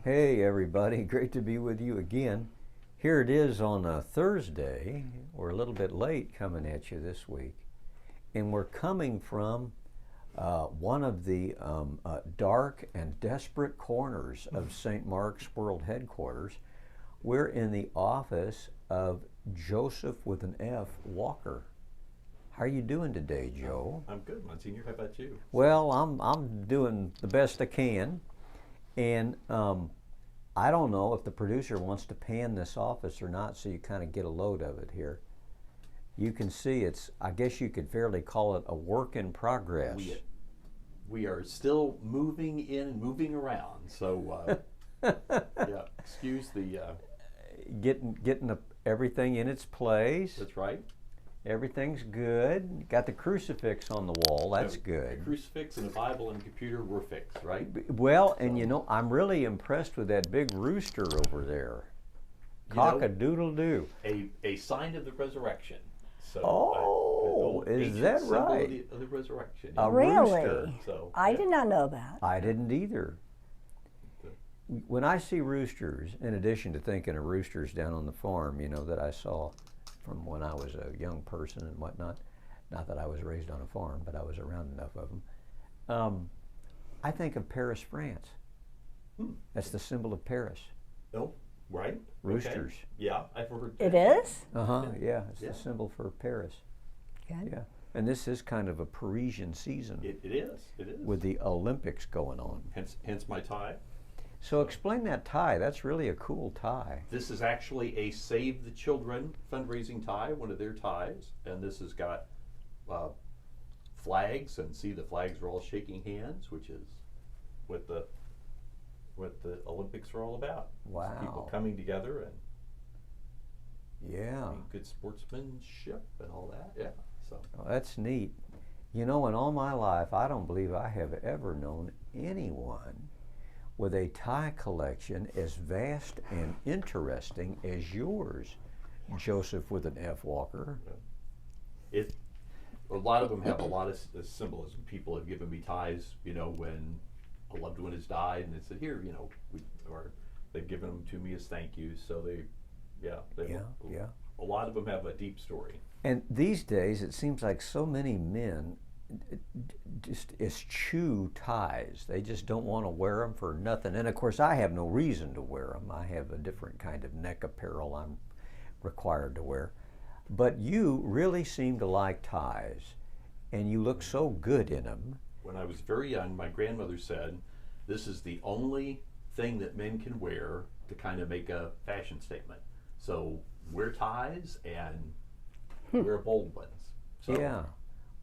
Hey everybody, great to be with you again. Here it is on a Thursday. We're a little bit late coming at you this week. And we're coming from one of the dark and desperate corners of St. Mark's World Headquarters. We're in the office of Joseph with an F Walker. How are you doing today, Joe? I'm good, Monsignor. How about you? Well, I'm doing the best I can. And I don't know if the producer wants to pan this office or not, so you kind of get a load of it here. You can see I guess you could fairly call it a work in progress. We are still moving in and moving around, so yeah, excuse the... Getting everything in its place. That's right. Everything's good. Got the crucifix on the wall. That's good. A crucifix and a Bible and a computer were fixed, right? Well, and you know, I'm really impressed with that big rooster over there. Cock-a-doodle-doo. A sign of the resurrection. So, is that right? Of the resurrection. A Really? rooster. So, I did not know that. I didn't either. When I see roosters, in addition to thinking of roosters down on the farm, you know, that I saw from when I was a young person and whatnot, not that I was raised on a farm, but I was around enough of them, I think of Paris, France. That's the symbol of Paris. Oh, right. Roosters. Okay. Yeah, I've heard It that. is? Yeah, it's Yeah. the symbol for Paris. Good. Yeah. And this is kind of a Parisian season It is. It is. with the Olympics going on. Hence my tie. So explain that tie. That's really a cool tie. This is actually a Save the Children fundraising tie, one of their ties, and this has got flags, and see the flags are all shaking hands, which is what the Olympics are all about. Wow. It's people coming together and Yeah. good sportsmanship and all that. Yeah. So Oh, that's neat. You know, in all my life, I don't believe I have ever known anyone with a tie collection as vast and interesting as yours, Joseph with an F Walker. a lot of them have a lot of symbolism. People have given me ties, you know, when a loved one has died, and they said, here, you know, or they've given them to me as thank yous. So a lot of them have a deep story. And these days, it seems like so many men just eschew ties. They just don't want to wear them for nothing. And of course, I have no reason to wear them. I have a different kind of neck apparel I'm required to wear. But you really seem to like ties, and you look so good in them. When I was very young, my grandmother said, this is the only thing that men can wear to kind of make a fashion statement. So wear ties and wear bold ones. So, Yeah.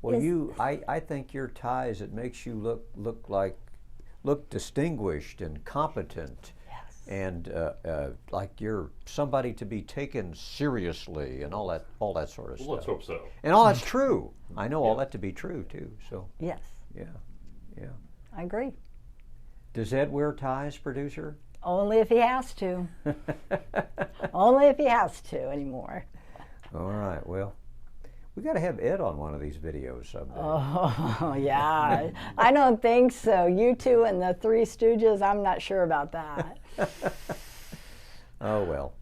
Well, Yes. I think your ties, it makes you look distinguished and competent, Yes. and like you're somebody to be taken seriously, and all that sort of well, let's stuff. hope so. And all that's true. I know all Yeah. that to be true too. So Yes, yeah. I agree. Does Ed wear ties, producer? Only if he has to. Only if he has to anymore. All right. Well, we got to have Ed on one of these videos someday. Oh, yeah. I don't think so. You two and the Three Stooges, I'm not sure about that. Oh, well.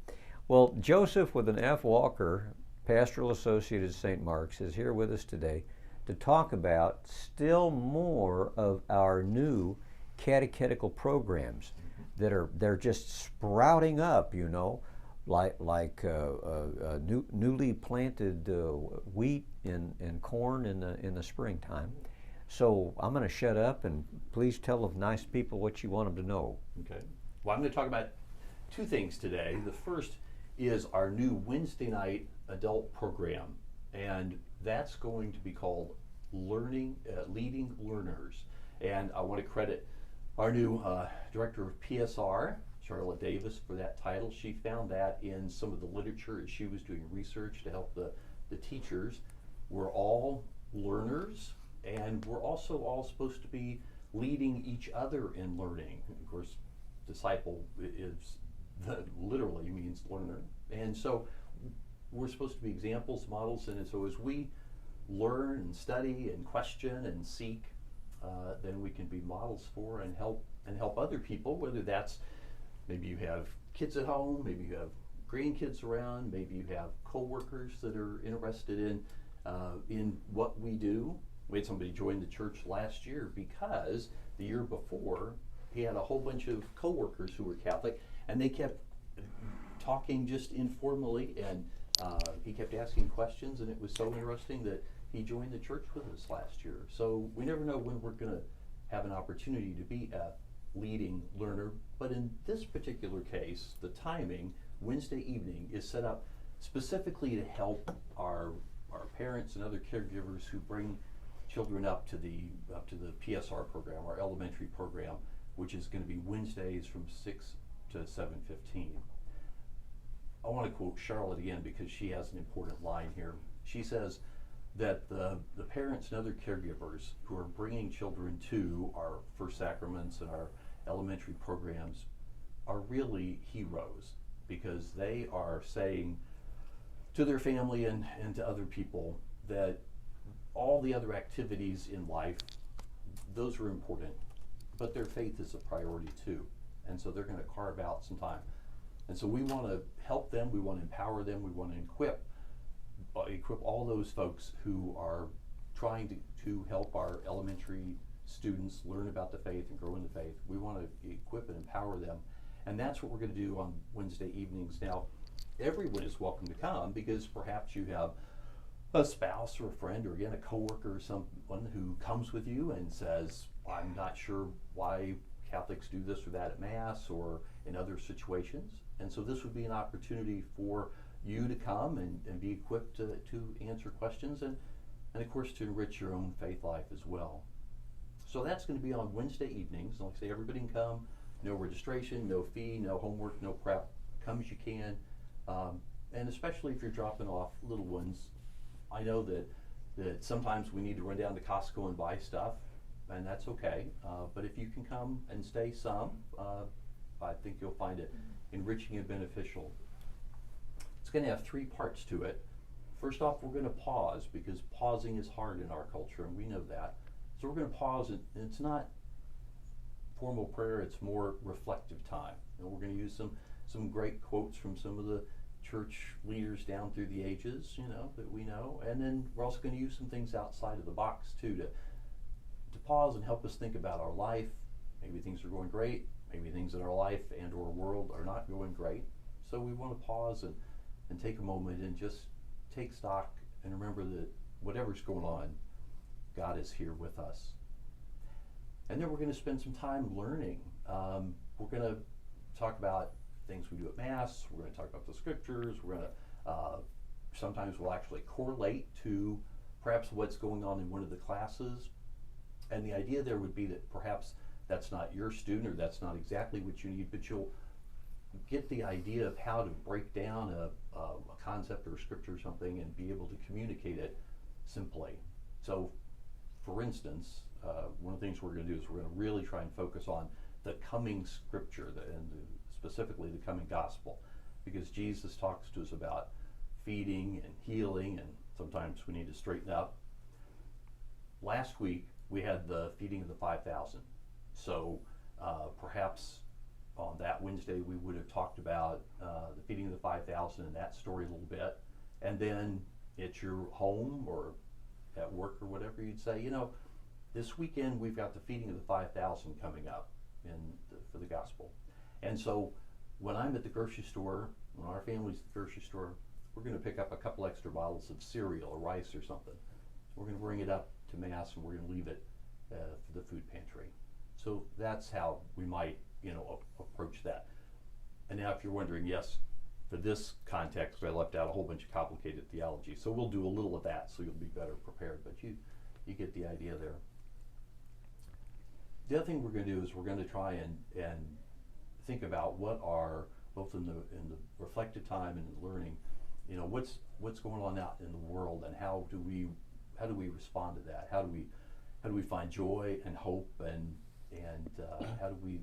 Well, Joseph with an F Walker, Pastoral Associate at St. Mark's, is here with us today to talk about still more of our new catechetical programs that they're just sprouting up, you know, like newly planted wheat and corn in the springtime. So I'm going to shut up and please tell the nice people what you want them to know. Okay. Well, I'm going to talk about two things today. The first is our new Wednesday night adult program, and that's going to be called Leading Learners. And I want to credit our new director of PSR, Charlotte Davis, for that title. She found that in some of the literature as she was doing research to help the teachers. We're all learners, and we're also all supposed to be leading each other in learning. Of course, disciple literally means learner, and so we're supposed to be examples, models, and so as we learn and study and question and seek, then we can be models for and help other people, whether that's Maybe you have kids at home, maybe you have grandkids around, maybe you have coworkers that are interested in what we do. We had somebody join the church last year because the year before he had a whole bunch of coworkers who were Catholic, and they kept talking just informally, and he kept asking questions, and it was so interesting that he joined the church with us last year. So we never know when we're going to have an opportunity to be a leading learner, but in this particular case, the timing, Wednesday evening, is set up specifically to help our parents and other caregivers who bring children up to the PSR program, our elementary program, which is going to be Wednesdays from 6 to 7:15. I want to quote Charlotte again because she has an important line here. She says that the parents and other caregivers who are bringing children to our First Sacraments and our elementary programs are really heroes, because they are saying to their family and to other people that all the other activities in life, those are important, but their faith is a priority too. And so they're going to carve out some time. And so we want to help them, we want to empower them, we want to equip all those folks who are trying to help our elementary students learn about the faith and grow in the faith. We want to equip and empower them. And that's what we're going to do on Wednesday evenings. Now, everyone is welcome to come, because perhaps you have a spouse or a friend, or again a coworker or someone who comes with you and says, I'm not sure why Catholics do this or that at Mass or in other situations. And so this would be an opportunity for you to come and be equipped to answer questions, and of course to enrich your own faith life as well. So that's going to be on Wednesday evenings. Like I say, everybody can come. No registration, no fee, no homework, no prep. Come as you can. And especially if you're dropping off little ones, I know that sometimes we need to run down to Costco and buy stuff, and that's okay. But if you can come and stay some, I think you'll find it enriching and beneficial. It's going to have 3 parts to it. First off, we're going to pause, because pausing is hard in our culture, and we know that. So we're going to pause, and it's not formal prayer, it's more reflective time. And we're going to use some great quotes from some of the church leaders down through the ages, that we know. And then we're also going to use some things outside of the box too, to pause and help us think about our life. Maybe things are going great, maybe things in our life and or world are not going great. So we want to pause and take a moment and just take stock and remember that whatever's going on, God is here with us. And then we're going to spend some time learning. We're going to talk about things we do at Mass. We're going to talk about the scriptures. We're going to, sometimes we'll actually correlate to perhaps what's going on in one of the classes. And the idea there would be that perhaps that's not your student, or that's not exactly what you need, but you'll get the idea of how to break down a concept or a scripture or something and be able to communicate it simply. So, for instance, one of the things we're going to do is we're going to really try and focus on the coming scripture, specifically the coming gospel, because Jesus talks to us about feeding and healing, and sometimes we need to straighten up. Last week we had the feeding of the 5,000. So perhaps on that Wednesday we would have talked about the feeding of the 5,000 and that story a little bit. And then at your home or at work or whatever, you'd say, this weekend we've got the feeding of the 5,000 coming up for the gospel. And so when I'm at the grocery store, when our family's at the grocery store, we're going to pick up a couple extra bottles of cereal or rice or something. We're going to bring it up to Mass, and we're going to leave it for the food pantry. So that's how we might, approach that. And now if you're wondering, yes, for this context, I left out a whole bunch of complicated theology. So we'll do a little of that so you'll be better prepared, but you get the idea there. The other thing we're going to do is we're going to try and think about what are, both in the reflective time and the learning, what's going on out in the world, and how do we respond to that? How do we find joy and hope, and how do we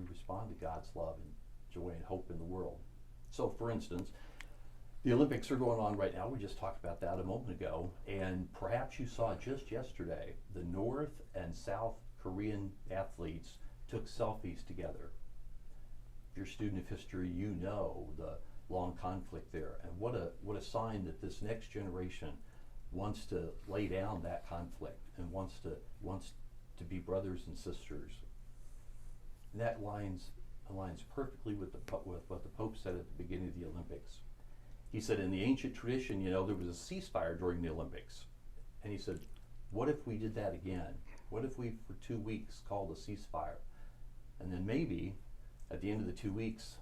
respond to God's love and joy and hope in the world? So, for instance, the Olympics are going on right now. We just talked about that a moment ago, and perhaps you saw just yesterday the North and South Korean athletes took selfies together. you're a student of history, you know the long conflict there, and what a sign that this next generation wants to lay down that conflict and wants to be brothers and sisters. And that aligns perfectly with what the Pope said at the beginning of the Olympics. He said, in the ancient tradition, there was a ceasefire during the Olympics, and he said, what if we did that again? What if we, for 2 weeks, called a ceasefire, and then maybe at the end of the 2 weeks,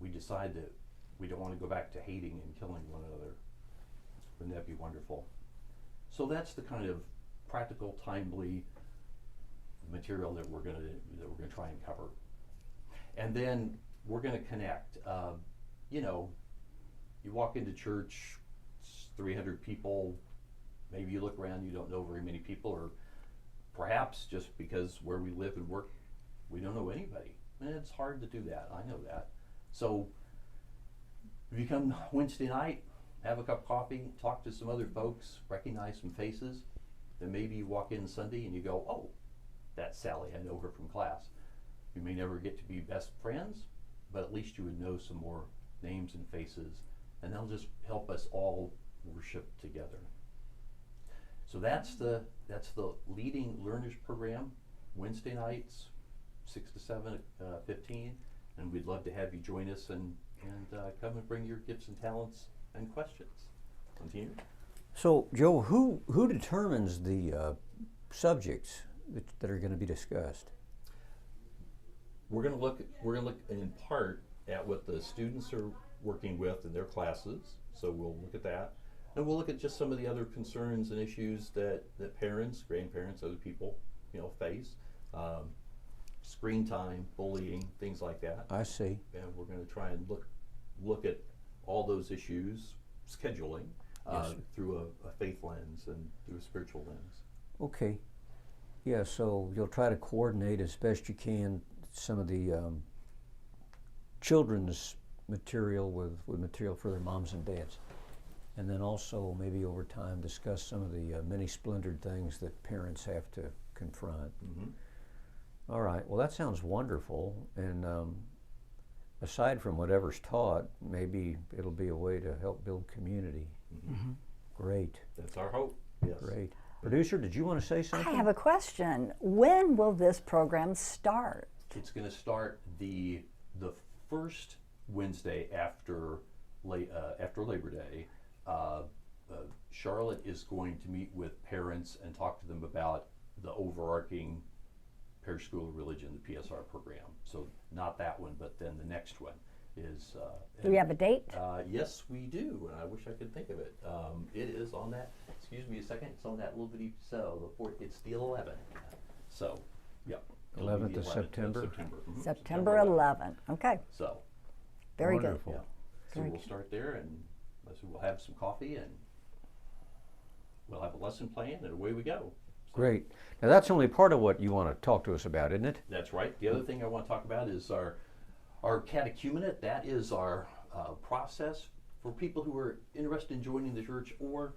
we decide that we don't want to go back to hating and killing one another? Wouldn't that be wonderful? So that's the kind of practical, timely material that we're going to try and cover. And then we're going to connect. You walk into church, it's 300 people. Maybe you look around, you don't know very many people, or perhaps just because where we live and work, we don't know anybody. And it's hard to do that. I know that. So if you come Wednesday night, have a cup of coffee, talk to some other folks, recognize some faces, then maybe you walk in Sunday and you go, oh, that's Sally, I know her from class. You may never get to be best friends, but at least you would know some more names and faces, and that'll just help us all worship together. So that's the Leading Learners program, Wednesday nights, 6 to 7:15, and we'd love to have you join us and come and bring your gifts and talents and questions. Continue. So, Joe, who determines the subjects that are going to be discussed? We're going to look in part at what the students are working with in their classes. So we'll look at that, and we'll look at just some of the other concerns and issues that parents, grandparents, other people, face. Screen time, bullying, things like that. I see. And we're going to try and look at all those issues, scheduling, Yes. through a faith lens and through a spiritual lens. Okay. Yeah, so you'll try to coordinate as best you can some of the children's material with material for their moms and dads. And then also maybe over time discuss some of the many splintered things that parents have to confront. Mm-hmm. All right, well that sounds wonderful. And aside from whatever's taught, maybe it'll be a way to help build community. Mm-hmm. Mm-hmm. Great. That's our hope. Yes. Great. Producer, did you want to say something? I have a question. When will this program start? It's going to start the first Wednesday after Labor Day. Charlotte is going to meet with parents and talk to them about the overarching Parish School of Religion, the PSR program. So not that one, but then the next one is. Do we have a date? Yes, we do, and I wish I could think of it. It is on that. Excuse me a second. It's on that little bitty cell. It's the 11th. So, yep. 11th of September. Mhm. September 11th. Okay, So, very Wonderful. yeah. So Very we'll good. start there, and so we'll have some coffee, and we'll have a lesson plan, and away we go. Great. Now that's only part of what you want to talk to us about, isn't it? That's right. The other thing I want to talk about is our catechumenate. That is our process for people who are interested in joining the church, or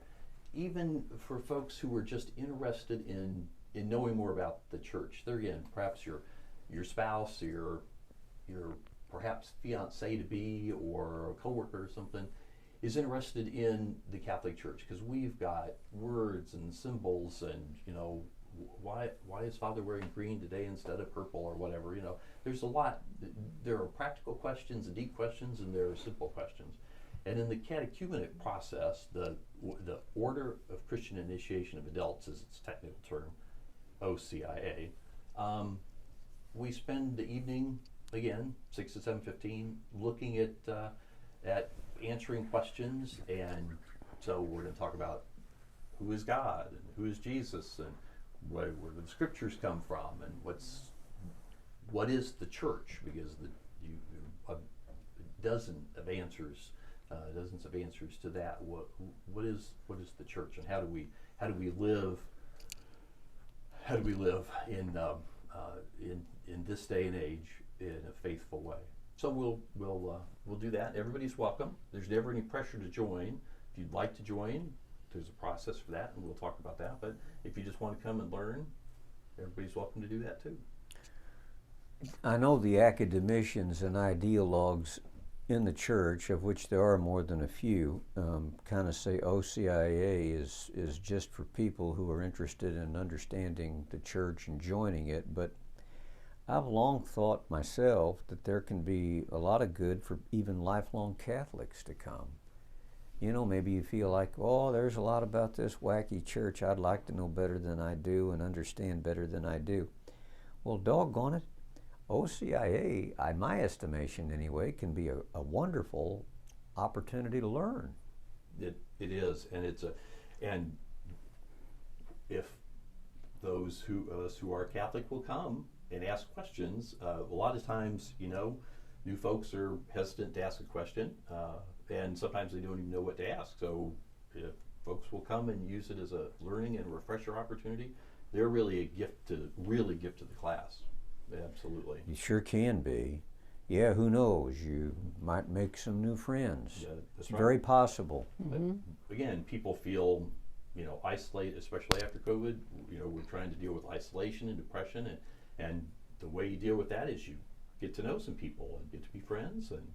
even for folks who are just interested in knowing more about the church. There again, perhaps your spouse, your perhaps fiancé to be, or a coworker or something, is interested in the Catholic Church, because we've got words and symbols, and why is Father wearing green today instead of purple, or whatever. There's a lot. There are practical questions and deep questions, and there are simple questions. And in the catechumenate process, the Order of Christian Initiation of Adults is its technical term, OCIA. We spend the evening, again, 6 to 7:15, looking at answering questions, and so we're going to talk about who is God and who is Jesus, and where do the scriptures come from, and what is the church, because dozens of answers to that. What is the church, and how do we live in this day and age in a faithful way? So we'll do that. Everybody's welcome. There's never any pressure to join. If you'd like to join, there's a process for that, and we'll talk about that. But if you just want to come and learn, everybody's welcome to do that too. I know the academicians and ideologues in the church, of which there are more than a few, kind of say OCIA is just for people who are interested in understanding the church and joining it. But I've long thought myself that there can be a lot of good for even lifelong Catholics to come. You know, maybe you feel like, oh, there's a lot about this wacky church I'd like to know better than I do and understand better than I do. Well, doggone it, OCIA, in my estimation anyway, can be a wonderful opportunity to learn. It is, and and if those of us who are Catholic will come and ask questions, a lot of times, new folks are hesitant to ask a question, and sometimes they don't even know what to ask. So if folks will come and use it as a learning and refresher opportunity, they're really a gift to the class. Absolutely. You sure can be. Yeah, who knows? You might make some new friends. Yeah, that's it's right. very possible. Mm-hmm. But again, people feel, isolated, especially after COVID. We're trying to deal with isolation and depression, and the way you deal with that is you get to know some people and get to be friends and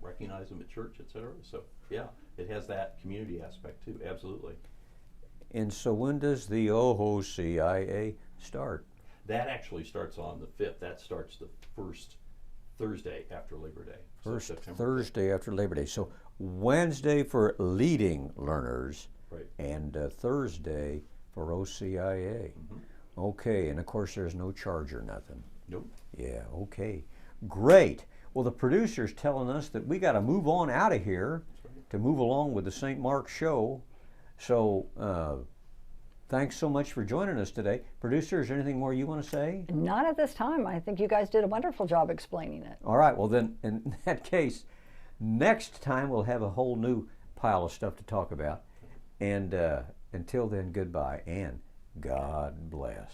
recognize them at church, etc. So yeah, it has that community aspect too. Absolutely. And so when does the OCIA start? That actually starts on the 5th. That starts the first Thursday after Labor Day. First September 5th. Thursday after Labor Day. So Wednesday for leading learners, Right. and Thursday for OCIA. Mm-hmm. Okay, and of course there's no charge or nothing. Nope. Yeah, okay. Great. Well, the producer's telling us that we got to move on out of here to move along with the St. Mark's show. So, thanks so much for joining us today. Producer, is there anything more you want to say? Not at this time. I think you guys did a wonderful job explaining it. All right, well then, in that case, next time we'll have a whole new pile of stuff to talk about. And until then, goodbye and God bless.